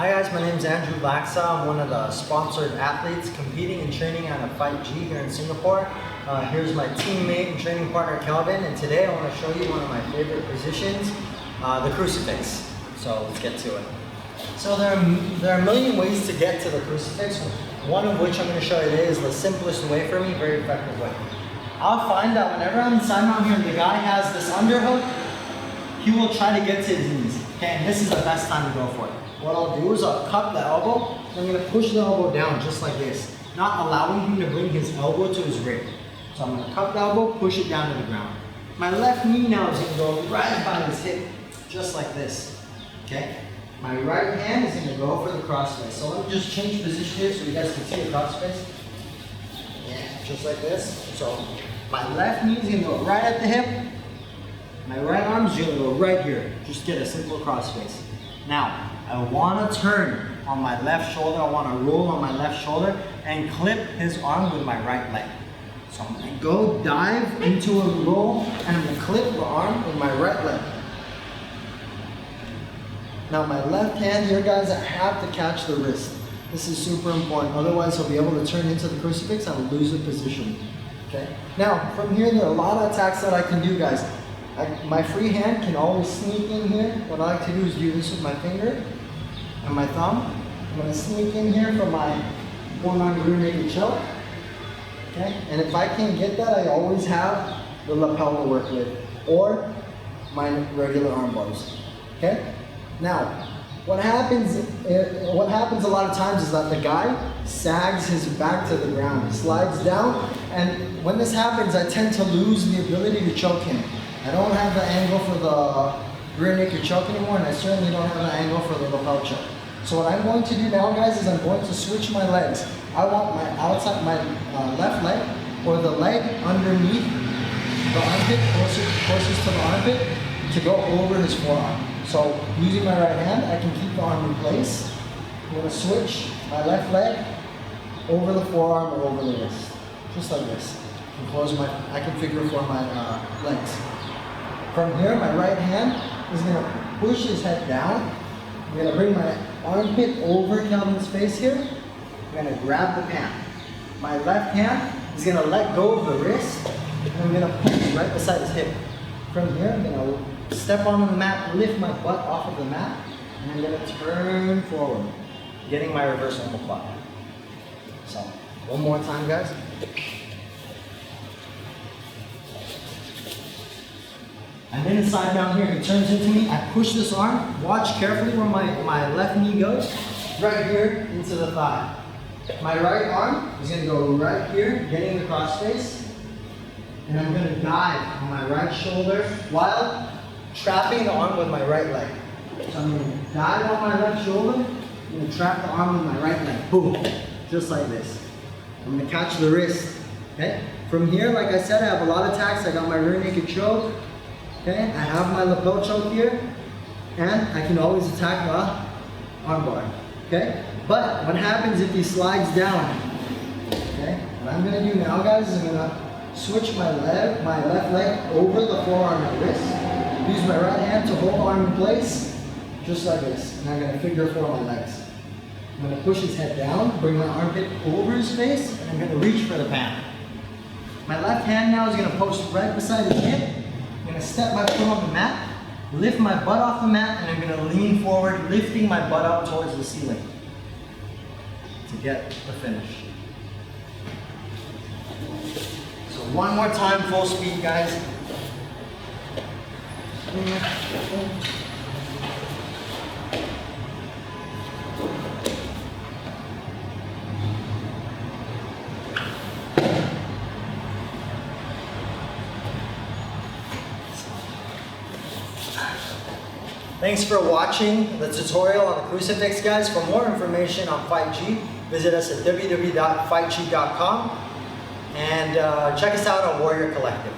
Hi guys, my name is Andrew Laksa. I'm one of the sponsored athletes competing and training on a Fight G here in Singapore. Here's my teammate and training partner Kelvin, and today I want to show you one of my favorite positions, the Crucifix. So let's get to it. So there are a million ways to get to the Crucifix, one of which I'm going to show you today is the simplest way for me, very effective way. I'll find that whenever I'm inside out here and the guy has this underhook, he will try to get to his knees. Okay, and this is the best time to go for it. What I'll do is I'll cup the elbow, and I'm going to push the elbow down just like this, not allowing him to bring his elbow to his rib. So I'm going to cup the elbow, push it down to the ground. My left knee now is going to go right by his hip, just like this. Okay? My right hand is going to go for the crossface. So let me just change position here so you guys can see the crossface. Yeah, just like this. So my left knee is going to go right at the hip. My right arm is going to go right here. Just get a simple crossface. Now, I want to turn on my left shoulder. I want to roll on my left shoulder and clip his arm with my right leg. So I'm going to go dive into a roll and I'm going to clip the arm with my right leg. Now my left hand here, guys, I have to catch the wrist. This is super important. Otherwise, he'll be able to turn into the Crucifix and I'll lose the position. Okay. Now, from here, there are a lot of attacks that I can do, guys. My free hand can always sneak in here. What I like to do is do this with my finger and my thumb. I'm going to sneak in here for my one-arm rear naked choke. Okay. And if I can't get that, I always have the lapel to work with, or my regular arm bars. Okay. Now, what happens a lot of times is that the guy sags his back to the ground. He slides down, and when this happens, I tend to lose the ability to choke him. I don't have the angle for the rear naked choke anymore, and I certainly don't have the angle for the lapel choke. So what I'm going to do now, guys, is I'm going to switch my legs. I want my left leg, or the leg underneath the armpit, closest to the armpit, to go over his forearm. So using my right hand, I can keep the arm in place. I'm going to switch my left leg over the forearm or over the wrist, just like this. I can figure for my legs. From here, my right hand is going to push his head down. I'm going to bring my armpit over Kelvin's face here. I'm going to grab the pan. My left hand is going to let go of the wrist, and I'm going to push right beside his hip. From here, I'm going to step onto the mat, lift my butt off of the mat, and I'm going to turn forward, getting my reverse omoplata. So, one more time, guys. I'm inside down here, he turns into me, I push this arm, watch carefully where my left knee goes, right here into the thigh. My right arm is going to go right here, getting the crossface, and I'm going to dive on my right shoulder while trapping the arm with my right leg. So I'm going to dive on my left shoulder, I'm going to trap the arm with my right leg, boom, just like this. I'm going to catch the wrist, okay? From here, like I said, I have a lot of attacks. I got my rear naked choke. Okay, I have my lapel choke here, and I can always attack the arm bar. Okay, but what happens if he slides down? Okay, what I'm going to do now, guys, is I'm going to switch my left leg over the forearm and wrist. Use my right hand to hold the arm in place, just like this. And I'm going to figure four my legs. I'm going to push his head down, bring my armpit over his face, and I'm going to reach for the pan. My left hand now is going to post right beside his hip. I'm going to step my foot on the mat, lift my butt off the mat, and I'm going to lean forward, lifting my butt up towards the ceiling to get the finish. So one more time, full speed, guys. Thanks for watching the tutorial on the Crucifix, guys. For more information on Fight G, visit us at www.fightg.com and check us out on Warrior Collective.